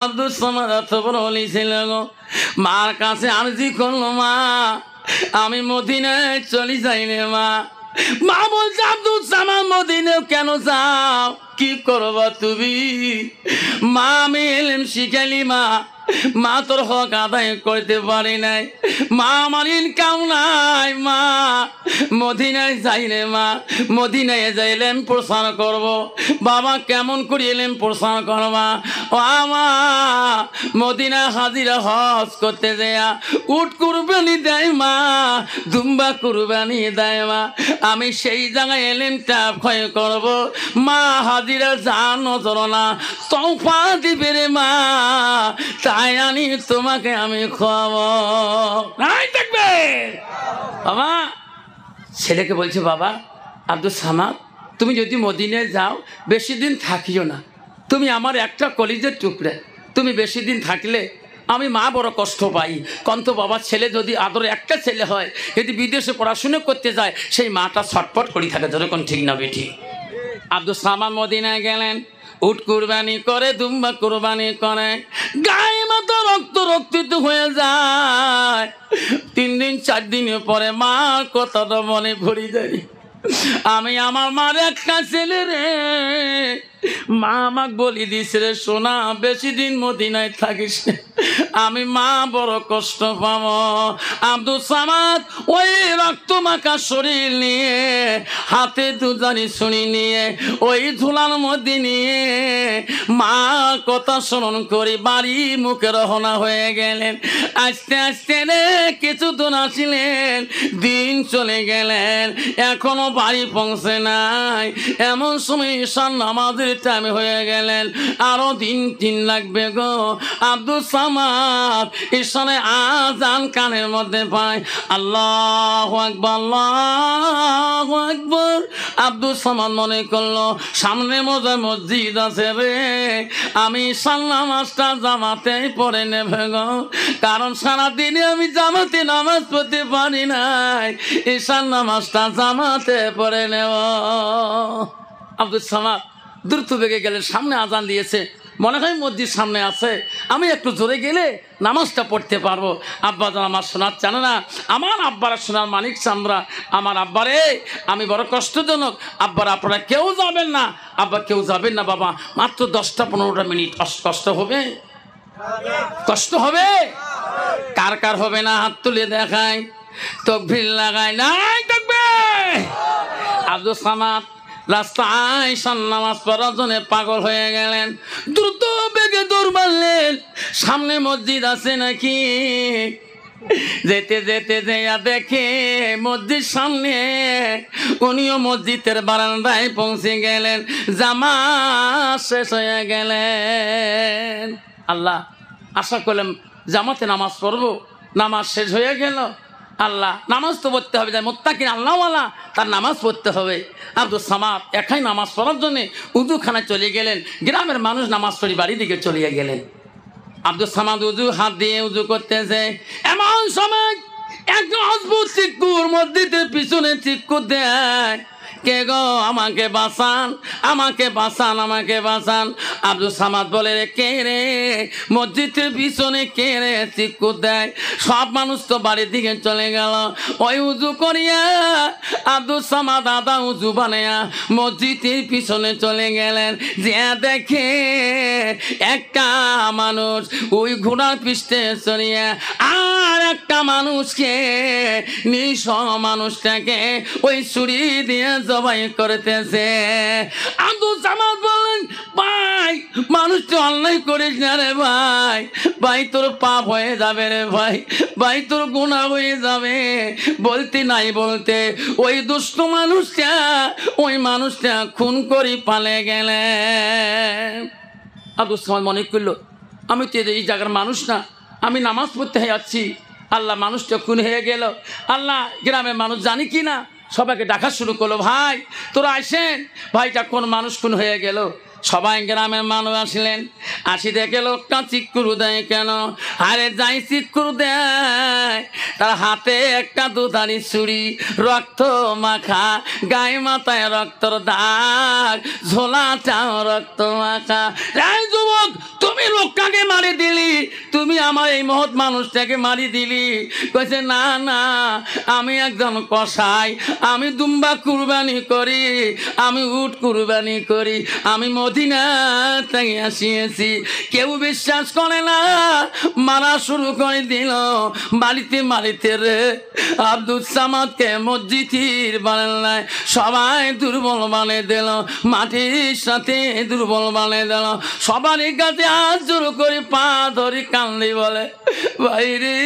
আব্দুল সামাদ এত বড় ওলি ছিল গো, মার কাছে আরজি করলো, মা আমি মদিনায় চলে যাই রে মা। মা বলছে আব্দুল সামাদ মদিনায় কেন যাও, কি করবা তুমি? মা আমি এলেম শিখালি মা, মা তোর হক আদায় করতে পারি নাই, মা আমার ইনকাম নাই, মা মদিনায় যাই রে মা, মদিনায় যাইলেন প্রসার করব। বাবা কেমন করে এলেন প্রসার করবা? ও মা মদিনায় হাজিরা হজ করতে যায়া উট কুরবানি দেয় মা, দুম্বা কুরবানি দেয় মা, আমি সেই জায়গায় এলেনটা ক্ষয় করব। মা হাজিরা জানো ধরো না, তোফা দিবে রে মা, তাই আনি তোমাকে আমি খাওয়াবো। নাই থাকবে বাবা। ছেলেকে বলছে বাবা আব্দুল সামাদ তুমি যদি মদিনায় যাও বেশি দিন থাকিও না, তুমি আমার একটা কলিজের টুকরা, তুমি বেশি দিন থাকলে আমি মা বড় কষ্ট পাই। কন্ত বাবা ছেলে যদি আদরে একটা ছেলে হয়, যদি বিদেশে পড়াশুনো করতে যায় সেই মাটা ছটপট করে থাকে, যেরকম ঠিক না বেঠি। আব্দুল সামাদ মদিনায় গেলেন, উট কুরবানি করে, দুম্বা কুরবানি করে, গায়ে মাথা রক্ত রক্তিত হয়ে যায়। 3 দিন 4 দিনের পরে মার কথাটা মনে পড়ে যায়, আমি আমার মার একটা ছেলে রে, মা আমাকে বলি দিছে রে সোনা বেশি দিন মদিনায় থাকিস, আমি মা বড় কষ্ট পাবো। আব্দুল সামাদ ওই রক্ত মাখা শরীর নিয়ে, হাতে দুজানি শুনি নিয়ে, ওই ঝুলার মধ্যে নিয়ে মা কথা স্মরণ করি বাড়ি মুখে রওনা হয়ে গেলেন। আস্তে আস্তে রে কিছু দূর আসিলেন, দিন চলে গেলেন, এখনো বাড়ি পৌঁছে নাই। এমন সময় ঈশান নামাজের টাইম হয়ে গেলেন, আরো দিন লাগবে গো। আব্দুল সামাদ ঈশানে আজান কানের মধ্যে পায়, আল্লাহু আকবার আল্লাহু আকবার। আব্দুল সামাদ মনে করলো সামনে মসজিদ আছে রে, আমি ঈশান নামাজটা জামাতেই পড়ে নেবে গো, কারণ সারাদিনে আমি জামাতে নামাজ পড়তে পারি নাই, ঈশান নামাজটা জামাতে পড়ে নেব। আব্দুল সামাদ দ্রুত বেগে গেলে, সামনে আজান দিয়েছে, মনে হয় মসজিদ সামনে আছে, আমি একটু জোরে গেলে নামাজটা পড়তে পারবো। আব্বা যেন আমার শোনার জানে না, আমার আব্বারা শোনার মানিক চামড়া, আমার আব্বারে আমি বড় কষ্টজনক, আব্বারা আপনারা কেউ যাবেন না, আব্বা কেউ যাবেন না বাবা, মাত্র 10-15 মিনিট। কষ্ট হবে, কষ্ট হবে, কার কার হবে না হাত তুলে দেখায়, তকবীর লাগায়, নাই থাকবে। আব্দুল সামাদ রাস্তায় ঈশান নামাজ পড়ার জন্য পাগল হয়ে গেলেন, দ্রুত বেগে দৌড় মারলেন, সামনে মসজিদ আছে নাকি। যেতে যেতে যেয়া দেখে মসজিদ সামনে, উনিও মসজিদের বারান্দায় পৌঁছে গেলেন, জামাত শেষ হয়ে গেলেন। আল্লাহ আশা করলাম জামাতে নামাজ পড়বো, নামাজ শেষ হয়ে গেল। আল্লাহ নামাজ তো পড়তে হবে, যাই মোত্তাকিন আল্লাহওয়ালা তার নামাজ পড়তে হবে। আব্দুল সামাদ একাই নামাজ পড়ার জন্যে উজুখানায় চলে গেলেন, গ্রামের মানুষ নামাজ পড়ি বাড়ির দিকে চলে গেলেন। আব্দুল সামাদ উজু হাত দিয়ে উজু করতেছে, এমন সময় একটা অদ্ভুত চিক্কুর মসজিদের পিছনে চিক্কু দেয়, কে গো আমাকে বাঁচান, আমাকে বাঁচান, আমাকে বাঁচান। আব্দুল সামাদ বলে রে কে রে, মসজিদের পিছনে কে রে চিক্কু দেয়? সব মানুষ তো বাড়ির দিকে চলে গেল। ওই উজু করিয়া আব্দুল সামাদ আদা উজু বানাইয়া মসজিদের পিছনে চলে গেলেন, যে দেখে একটা মানুষ ওই ঘোড়ার পিষ্টে চড়িয়া আর একটা মানুষকে, নিঃস মানুষটাকে ওই ছুরি দিয়ে জবাই করতেছে। আব্দুল সামাদ বলেন ভাই মানুষটা অন্যায় করিস না রে ভাই, ভাই তোর পাপ হয়ে যাবে রে ভাই, ভাই তোর গুনাহ হয়ে যাবে। বলতে নাই বলতে ওই দুষ্ট মানুষটা, ওই মানুষটা খুন করে পালে গেলেন। আব্দুল সামাদ মনে করলো আমি তো এই জায়গার মানুষ না, আমি নামাজ পড়তে যাচ্ছি, আল্লাহ মানুষটা খুন হয়ে গেল। আল্লাহ গ্রামের মানুষ জানি কি না, সবাইকে ডাকা শুরু করলো, ভাই তোরা আসেন, ভাইটা কোন মানুষ খুন হয়ে গেল। সবাই গ্রামের মানুষ আসলেন, আসি দেখে লোকটা চিক্কুর দেয় কেন? আরে যাই চিক্কুর দেয়, তার হাতে একটা দুধারি ছুরি, রক্ত মাখা, গায়ে মাথায় রক্তর দাগ, ঝোলাটাও রক্ত মাখা। এই যুবক, তুমি লোকটাকে মারি দিলি, তুমি আমার এই মহৎ মানুষটাকে মারি দিলি। কইছে না না, আমি একজন কসাই, আমি দুম্বা কুরবানি করি, আমি উট কুরবানি করি, আমি মদিনা থেকে আসিয়েছি। কেউ বিশ্বাস করে না, মারা শুরু করে দিল। মারিতে মারিতে রে আব্দুল সামাদকে মসজিদের বানায় সবাই দুর্বল বানিয়ে দিল, মাটির সাথে দুর্বল বানিয়ে দিল। সবারই কাছে হাত জোর করে পা ধরে কান্দি, বলে ভাই রে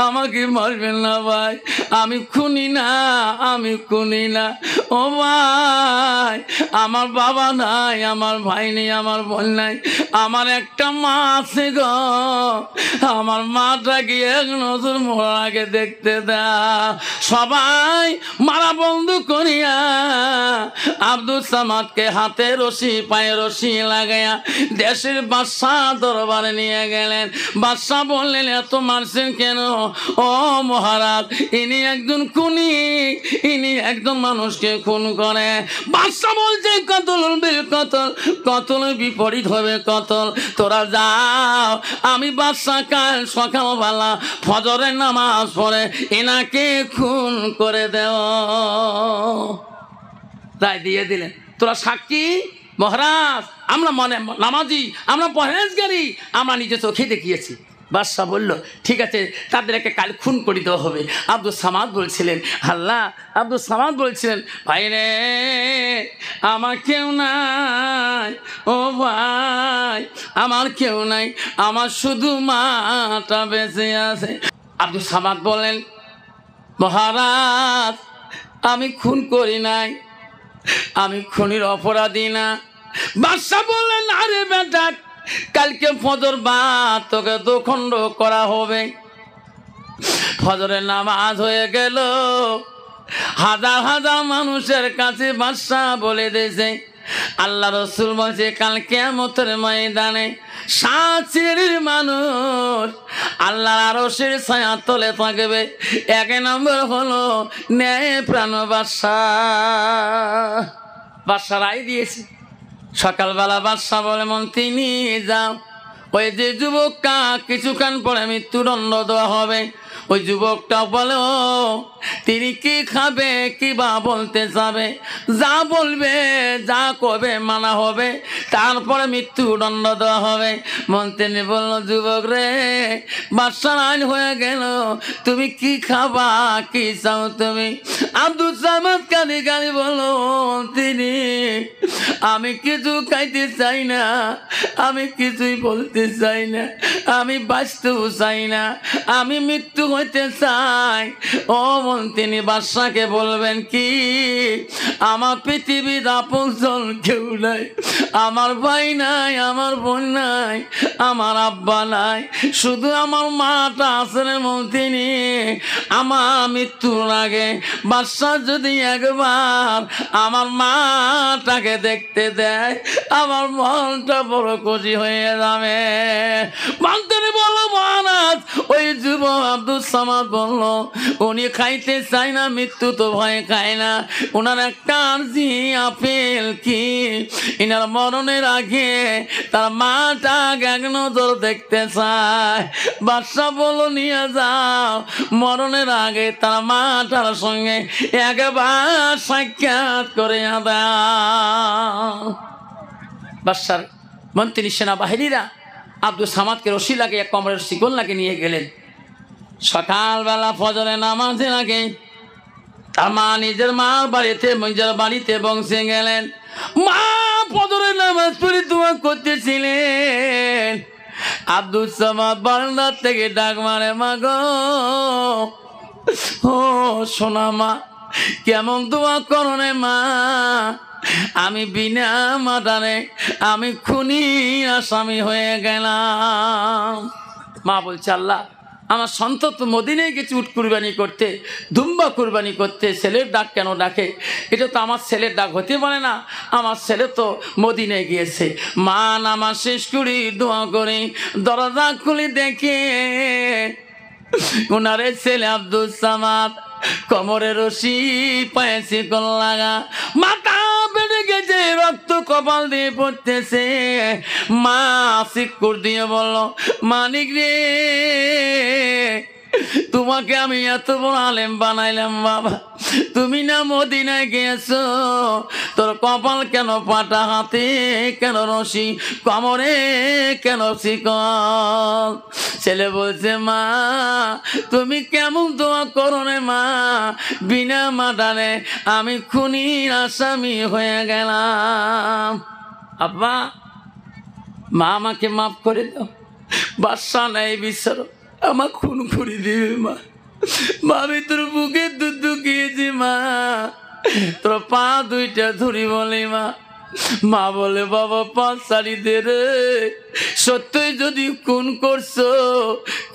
আমাকে মারবেন না ভাই, আমি খুনি না, আমি খুনি না। ও ভাই, আমার বাবা নাই, আমার ভাই নেই, আমার বোন নাই, আমার একটা মা আছে গো, আমার মাটাকে এক নজর মোড়ার আগে দেখতে দাও। সবাই মারা বন্ধ করিয়া আব্দুল সামাদকে হাতে রশি পায়ে রশি লাগাইয়া দেশের বাদশাহ দরবারে নিয়ে গেলেন। বাদশাহ বললেন এত মারছেন কেন? ও মহারাজ, ইনি একজন খুনি, ইনি একজন মানুষকে খুন করে। বাদশাহ বলছে কতল বিল কতল, কতলের বিপরীত হবে কতল। তোরা যাও, আমি বাদশাহ কাল সকালবেলা ফজরের নামাজ পড়ে এনাকে খুন করে দেও। তাই দিয়ে দিলেন। তোরা সাক্ষী মহারাজ, আমরা মনে নামাজি, আমরা পরহেজগারি, আমরা নিজে চোখে দেখিয়েছি। বাদশাহ বলল ঠিক আছে, তাদেরকে কাল খুন করে দেওয়া হবে। আব্দুল সামাদ বলছিলেন, আল্লাহ, আব্দুল সামাদ বলছিলেন ভাই রে আমার কেউ নাই, ও ভাই আমার কেউ নাই, আমার শুধু মাটা বেঁচে আছে। আব্দুল সামাদ বলেন মহারাজ আমি খুন করি নাই, আমি খুনির অপরাধী না। বাদশাহ বললেন আরে বেটা, কালকে ফজর বাদ তোকে দোখণ্ড করা হবে। ফজরের নামাজ হয়ে গেল, হাজার হাজার মানুষের কাছে বাদশাহ বলে দিয়েছে, আল্লাহ রসুল বলছে কাল কিয়ামতের ময়দানে 7 শ্রেণীর মানুষ আল্লাহর আরশের ছায়া তলে থাকবে। 1 নম্বর হলো ন্যায় প্রাণ বাদশাহ। বাদশাহ রায় দিয়েছে। সকালবেলা বাদশাহ বলে মন্ত্রী নিয়ে যাও, ওই যে যুবকটা কিছুক্ষণ পরে মৃত্যুদণ্ড দেওয়া হবে, ওই যুবকটা বলো তিনি কি খাবে, কি বা বলতে যাবে, যা বলবে যা করবে মানা হবে, তারপরে মৃত্যুদণ্ড দেওয়া হবে। মন্ত্রী বলল যুবক রে বাদশার আইন হয়ে গেল, তুমি কি খাবা, কি চাও তুমি? আব্দুল সামাদ কাঁদি কাঁদি বলল তিনি আমি কিছু খাইতে চাই না, আমি কিছুই বলতে চাই না, আমি বাঁচতেও চাই না, আমি মৃত্যু হইতে চাই। ও তিনি বাদশাকে বলবেন কি আমার পৃথিবীর আপনজন কেউ নাই, আমার ভাই নাই, আমার বোন নাই, আমার আব্বা নাই, শুধু আমার মাটা আছে রে মন্ত্রী। আমার মৃত্যুর আগে বাদশা যদি একবার আমার মাটাকে দেখতে দেয় আমার মনটা বড় খুশি হয়ে যাবে। মন্ত্রী বলল মহারাজ, ওই যুব আব্দুল সামাদ বলল উনি খাইতে চায় না, মৃত্যু তো ভয় খায় না, ওনার একটা আর্জি আপেল কি ইনার মরণের আগে তার মাটাকে এক নজর দেখতে চায়। বাদশাহ বলল নিয়ে যাও, মরণের আগে তার মাটার সঙ্গে একবার সাক্ষাৎ করে দাও। বাদশার মন্ত্রী সেনাবাহিনীরা আব্দুল সামাদকে রশি লাগিয়ে কোমরের শিকল লাগিয়ে নিয়ে গেলেন। সকালবেলা ফজরে নামাজের আগে তার মা নিজের মার বাড়িতে নিজের বাড়িতে পৌঁছে গেলেন। মা ফজরের নামাজ পড়ে দোয়া করতেছিলেন। আব্দুল সামাদ বারান্দার থেকে ডাক মারে, মা গো, ও সোনা মা, কেমন দোয়া করো রে মা, আমি বিনা মাদারে আমি খুনি আসামি হয়ে গেলাম। মা বলছে আল্লাহ আমার সন্তান তো মদিনায় গেছে উট কুরবানি করতে, দুম্বা কুরবানি করতে, ছেলের ডাক কেন ডাকে? এটা তো আমার ছেলের ডাক হতে পারে না, আমার ছেলে তো মদিনায় গিয়েছে। মা নামাজ শেষ করি দোয়া করে দরজা খুলে দেখে ওনারে ছেলে আব্দুল সামাদ কোমরে রশি পায়ে শিকল লাগা, মাথা বেড়ে গেছে, রক্ত কপাল দিয়ে পড়তেছে। মা শিকর দিয়ে বলল, মানিক রে, তোমাকে আমি এত বড় আলেম বানাইলাম বাবা, তুমি না মদিনায় গিয়েছো, তোর কপাল কেন পাটা, হাতে কেন রশি, কোমরে কেন শিকল? ছেলে বলছে, মা তুমি কেমন দোয়া করো রে মা, বিনা মার্ডারে আমি খুনির আসামি হয়ে গেলাম। আব্বা, মা আমাকে মাফ করে দাও, বাদশা নাই বিচার, আমার খুন করে দিবে মা। মা আমি তোর বুকে দুধ খেয়েছি মা, তোর পা দুইটা ধরি বলে মা। মা বলে, বাবা পা ছাড়ি দে রে, সত্যই যদি খুন করছো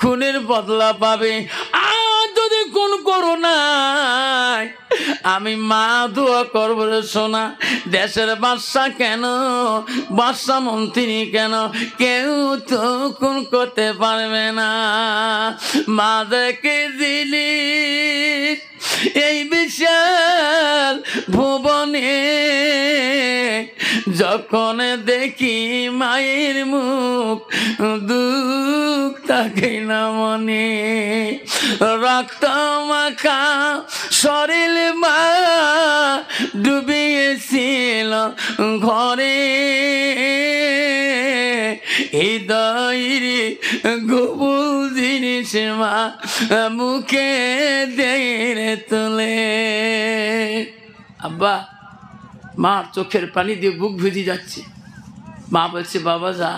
খুনের বদলা পাবে, আর যদি খুন করো না আমি মা দোয়া করবো রে সোনা। দেশের বাদশা কেন, বাদশা মন্ত্রী কেন, কেউ তো খুন করতে পারবে না। মা দেখে জিনিস এই বিশাল ভুবনে, যখন দেখি মায়ের মুখ দুঃখ থাকে না মনে। রক্ত মাখা শরীর মা ডুবিয়েছিল ঘরে, হৃদয়ের গোপন জিনিস মা মুখে দিয়ে তোলে। আব্বা, মার চোখের পানি দিয়ে বুক ভিজে যাচ্ছে। মা বলছে, বাবা যা,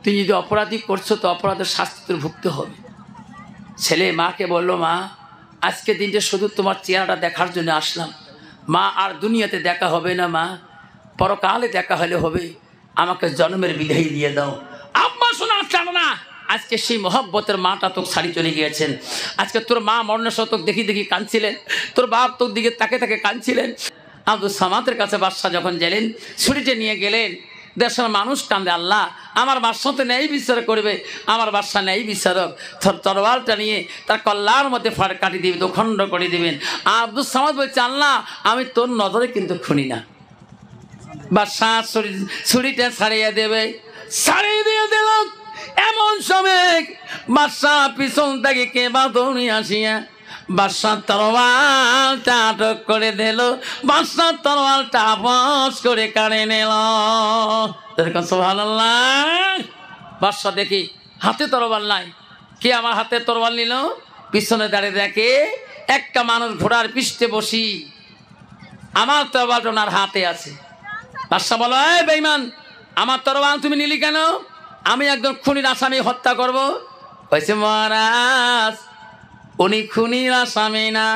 তুই যদি অপরাধী করছো তো অপরাধের শাস্তি তোর ভুগতে হবে। ছেলে মাকে বলল, মা আজকে দিনটা শুধু তোমার চেহারাটা দেখার জন্য আসলাম, মা আর দুনিয়াতে দেখা হবে না মা, পরকালে দেখা হলে হবে, আমাকে জন্মের বিদায় দিয়ে দাও। আম্মা শোনা জানো না, আজকে সেই মহব্বতের মাটা তোকে ছাড়ি চলে গিয়েছেন। আজকে তোর মা মরণের তোকে দেখি দেখি কাঁদছিলেন, তোর বাপ তোর দিকে তাকে তাকে কাঁদছিলেন। আব্দুল সামাদের কাছে বাদশা যখন গেলেন, ছুটিতে নিয়ে গেলেন, দেশের মানুষ কান্দে, আল্লাহ আমার বাদশা তো ন্যায় বিচার করবে, আমার বাদশা ন্যায় বিচারক, তরবারটা নিয়ে তার কল্লার মধ্যে ফাড় কাটি দিবে, দুখণ্ড করে দিবেন। আব্দুল সামাদ বলছে, আল্লাহ আমি তোর নজরে কিন্তু খুনি না। বাদশা ছুরিটা ছাড়িয়ে দেবে, ছাড়িয়ে দিয়ে দিল। এমন সময় বাদশা পিছন থেকে কে বা দৌড়ি আসিয়া বাদশাহ তরোয়ালটা আটক করে দিল, বাদশাহ তরোয়ালটা আপস করে কাড়ে নিল। সুবহানাল্লাহ। বাদশা দেখি হাতে তরোয়াল নাই, কে আমার হাতে তরোয়াল নিল? পিছনে দাঁড়িয়ে দেখে একটা মানুষ ঘোড়ার পৃষ্ঠে বসি, আমার তরোয়ালটা ওনার হাতে আছে। বাদশা বলো, এই বেঈমান, আমার তরোয়াল তুমি নিলি কেন? আমি একজন খুনির আসামি হত্যা করবো। কইছে, মহারাজ উনি খুনির আসামি না।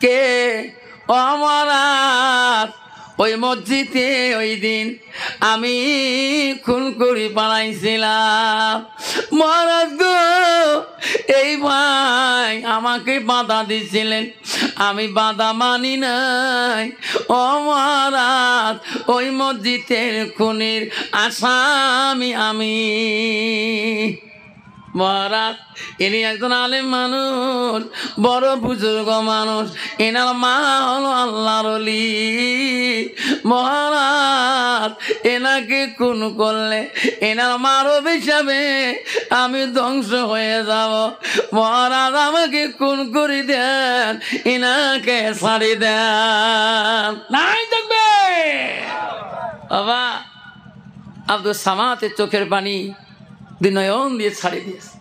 কে? ও মহারাজ, ওই মসজিদে ওই দিন আমি খুন করি পালাইছিলাম। মহারাজ গো, এই ভাই আমাকে বাধা দিছিলেন, আমি বাধা মানি নাই। ও মহারাজ, ওই মসজিদের খুনির আসামি আমি। মহারাজ ইনি একজন আলেম মানুষ, বড় বুজুর্গ মানুষ, এনার মা হলো আল্লাহর ওলি। মহারাজ এনাকে খুন করলে এনার মার হিসাবে আমি ধ্বংস হয়ে যাব। মহারাজ আমাকে খুন করে দেন, এনাকে ছাড়ি দেন। নাই দেখবে বাবা। আব্দুল সামাদের চোখের পানি নয়ন দিয়ে ছাড়ি দিয়েছে।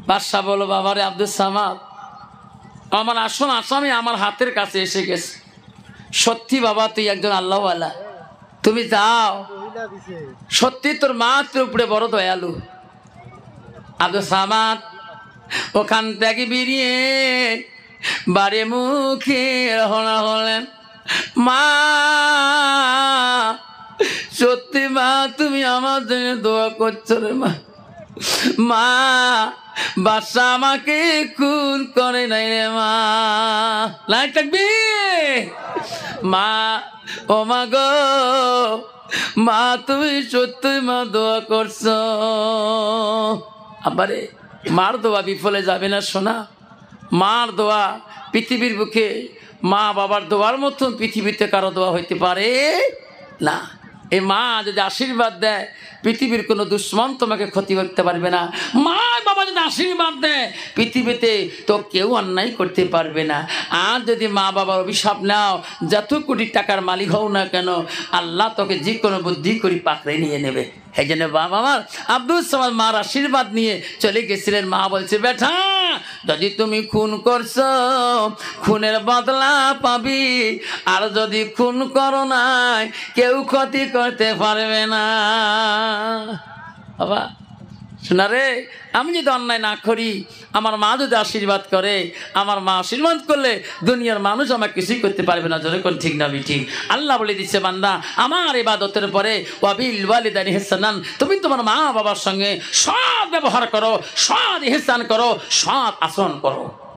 বাদশা বলো, বাবারে আব্দুল সামাদ, আমার আসল আসামি আমার হাতের কাছে এসে গেছে। সত্যি বাবা তুই একজন আল্লাহওয়ালা, তুমি যাও, সত্যি তোর মা তোর উপরে বড় দয়ালু। আব্দুল সামাদ ওখান থেকে বেরিয়ে বাড়ি মুখে রওনা হলেন। মা সত্যি মা তুমি আমার জন্য দোয়া করছো রে মা, মা বাদশা আমাকে খুন করে নাই রে মা। লাইট থাকবি মা। ও মা গো মা, তুমি সত্যি মা দোয়া করছো। আবারে মার দোয়া বিফলে যাবে না সোনা। মার দোয়া পৃথিবীর বুকে মা বাবার দোয়ার মতন পৃথিবীতে কারো দোয়া হইতে পারে না। এই মা যদি আশীর্বাদ দেয় পৃথিবীর কোনো দুশ্মন তোমাকে ক্ষতি করতে পারবে না। মা বাবা যদি আশীর্বাদ দেয় পৃথিবীতে তো কেউ অন্যায় করতে পারবে না। আর যদি মা বাবার অভিশাপ নাও, যত কোটি টাকার মালিক হও না কেন, আল্লাহ তোকে যে কোনো বুদ্ধি করে পাকড়ে নিয়ে নেবে। এই জন্য বাবা আমার আব্দুল সামাদ মার আশীর্বাদ নিয়ে চলে গেছিলেন। মা বলছে, বেটা যদি তুমি খুন করছো খুনের বদলা পাবি, আর যদি খুন করো নাই কেউ ক্ষতি করতে পারবে না। বাবা শোনা রে, আমি যদি অন্যায় না করি, আমার মা যদি আশীর্বাদ করে, আমার মা আশীর্বাদ করলে দুনিয়ার মানুষ আমাকে কিছুই করতে পারবে না। যখন ঠিক না ঠিক আল্লাহ বলে দিচ্ছে, বান্দা আমার ইবাদতের পরে ওয়াবিল ওয়ালিদাইনি ইহসানান, তুমি তোমার মা বাবার সঙ্গে সৎ ব্যবহার করো, সৎ ইহসান করো, সৎ আচরণ করো।